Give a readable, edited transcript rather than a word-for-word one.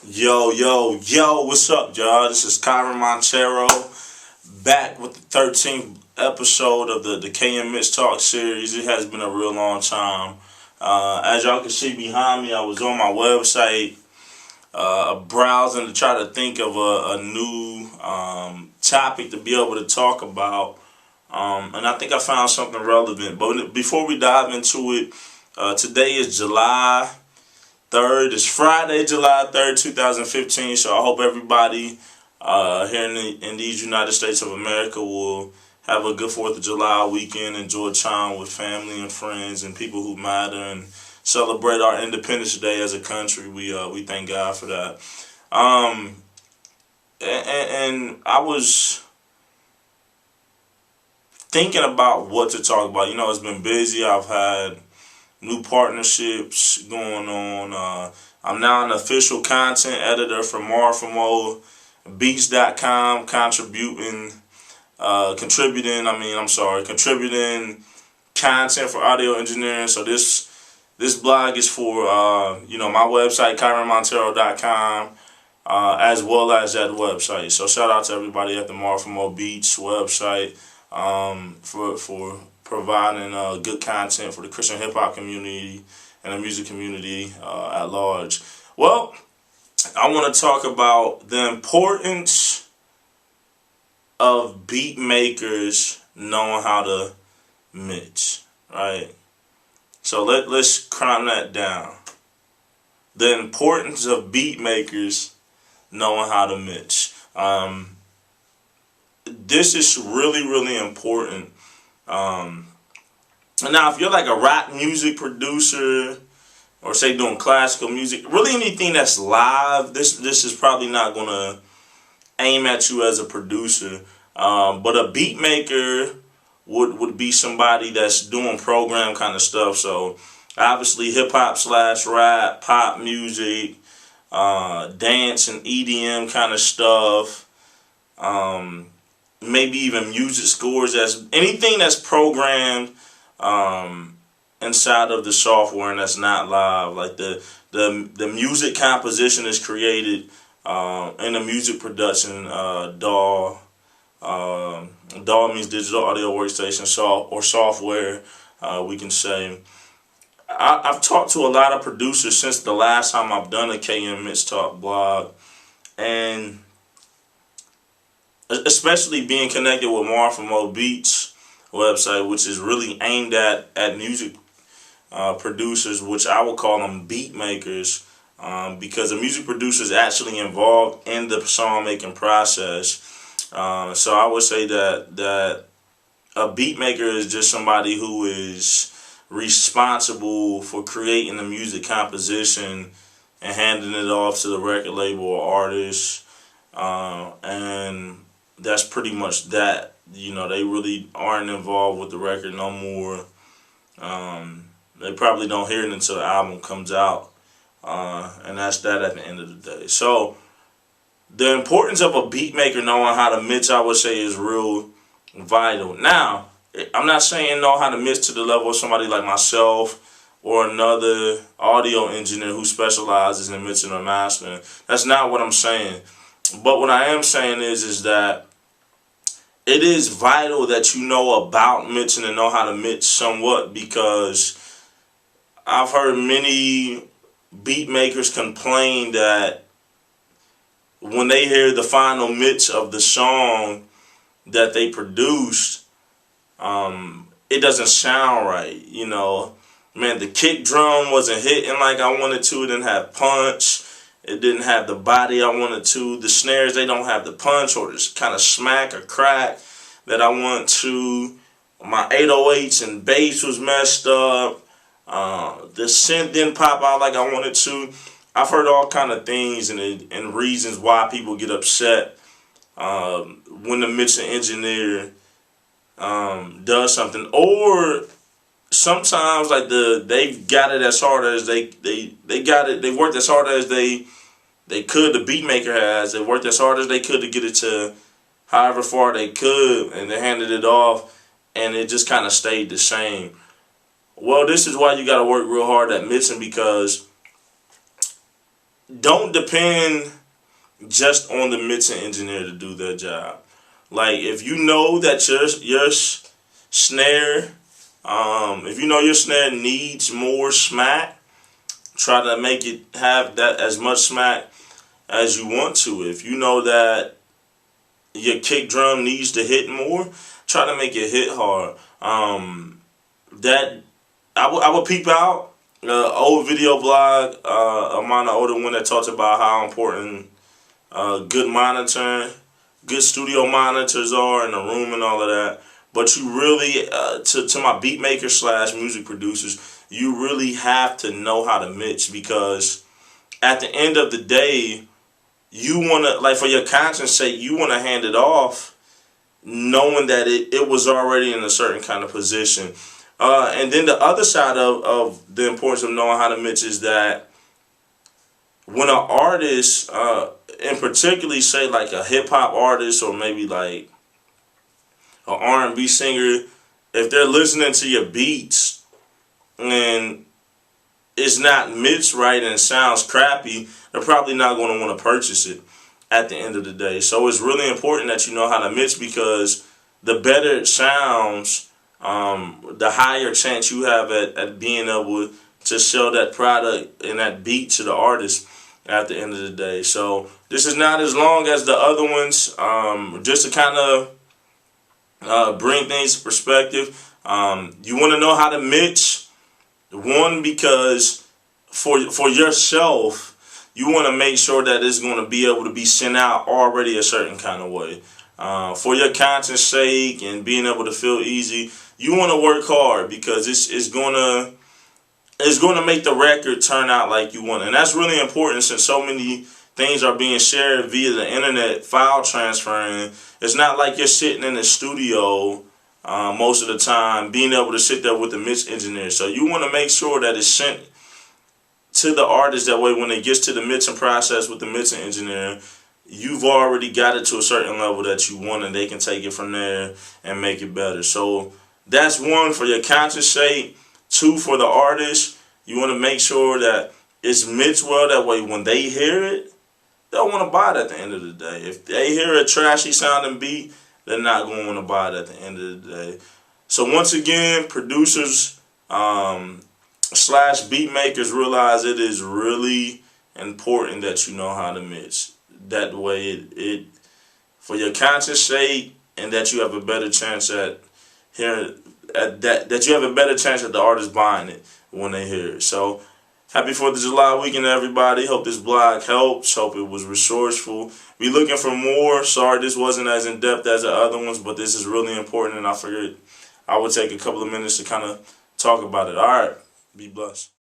Yo, yo, yo, what's up, y'all? This is Kyron Montero back with the 13th episode of the KM Mitch Talk series. It has been a real long time. As y'all can see behind me, I was on my website browsing to try to think of a new topic to be able to talk about. And I think I found something relevant. But before we dive into it, today is July 3rd. It's Friday, July 3rd, 2015. So I hope everybody here in these United States of America will have a good 4th of July weekend, enjoy time with family and friends and people who matter, and celebrate our Independence Day as a country. We thank God for that. And I was thinking about what to talk about. You know, it's been busy. I've had new partnerships going on. I'm now an official content editor for marfrombeats.com, contributing content for audio engineering. So this blog is for my website, KyronMontero.com, as well as that website. So shout out to everybody at the Marfromo Beats website for providing good content for the Christian hip hop community and the music community at large. Well, I want to talk about the importance of beat makers knowing how to mix, right? So let's cram that down. The importance of beat makers knowing how to mix. This is really, really important. Now, if you're like a rap music producer, or say doing classical music, really anything that's live, this is probably not gonna aim at you as a producer. But a beat maker would be somebody that's doing program kind of stuff. So obviously hip hop / rap, pop music, dance and EDM kind of stuff. Maybe even music scores, as anything that's programmed inside of the software and that's not live. Like the music composition is created in the music production DAW. DAW means digital audio workstation or software, we can say. I've talked to a lot of producers since the last time I've done a KM Mitch Talk blog, and especially being connected with Marfromo Beats website, which is really aimed at music producers, which I would call them beat makers, because the music producer is actually involved in the song making process. So I would say that a beat maker is just somebody who is responsible for creating the music composition and handing it off to the record label or artist, and that's pretty much that. You know, they really aren't involved with the record no more. They probably don't hear it until the album comes out, and that's that at the end of the day. So the importance of a beat maker knowing how to mix, I would say, is real vital. Now, I'm not saying know how to mix to the level of somebody like myself or another audio engineer who specializes in mixing or mastering. That's not what I'm saying. But what I am saying is that it is vital that you know about mixing and know how to mix somewhat, because I've heard many beat makers complain that when they hear the final mix of the song that they produced, it doesn't sound right. You know, man, the kick drum wasn't hitting like I wanted to. It didn't have punch. It didn't have the body I wanted to. The snares, they don't have the punch or this kind of smack or crack that I want to. My 808s and bass was messed up. The synth didn't pop out like I wanted to. I've heard all kind of things and reasons why people get upset when the mixing engineer does something, or sometimes like they've got it as hard as they got it. They worked as hard as they could. The beat maker has. They worked as hard as they could to get it to however far they could, and they handed it off, and it just kind of stayed the same. Well, this is why you got to work real hard at mixing, because don't depend just on the mixing engineer to do their job. Like, if you know that your snare, if you know your snare needs more smack, try to make it have that as much smack as you want to. If you know that your kick drum needs to hit more, try to make it hit hard. That I would peep out old video blog of mine, the older one, that talks about how important good monitoring, good studio monitors are in the room and all of that. But you really, to my beat makers / music producers, you really have to know how to mix, because at the end of the day, you want to, like, for your conscience sake, you want to hand it off knowing that it was already in a certain kind of position. And then the other side of the importance of knowing how to mix is that when an artist, and particularly say like a hip hop artist or maybe like an R&B singer, if they're listening to your beats and it's not mixed right and it sounds crappy, they're probably not going to want to purchase it at the end of the day. So it's really important that you know how to mix, because the better it sounds, the higher chance you have at being able to sell that product and that beat to the artist at the end of the day. So this is not as long as the other ones, just to kind of bring things to perspective. You want to know how to mix, one, because for yourself, you want to make sure that it's going to be able to be sent out already a certain kind of way. For your conscience sake and being able to feel easy, you want to work hard, because it's going to make the record turn out like you want. And that's really important, since so many things are being shared via the internet, file transferring. It's not like you're sitting in the studio most of the time, being able to sit there with the mix engineer. So you want to make sure that it's sent to the artist. That way, when it gets to the mixing process with the mixing engineer, you've already got it to a certain level that you want, and they can take it from there and make it better. So that's one, for your conscience sake. Two, for the artist, you want to make sure that it's mixed well. That way, when they hear it, they'll want to buy it at the end of the day. If they hear a trashy sounding beat, they're not going to want to buy it at the end of the day. So once again, producers / beat makers, realize it is really important that you know how to mix. That way, it for your conscience sake, and that you have a better chance at hearing that you have a better chance at the artist buying it when they hear it. So happy 4th of July weekend, everybody. Hope this blog helps. Hope it was resourceful. Be looking for more. Sorry this wasn't as in-depth as the other ones, but this is really important, and I figured I would take a couple of minutes to kind of talk about it. All right. Be blessed.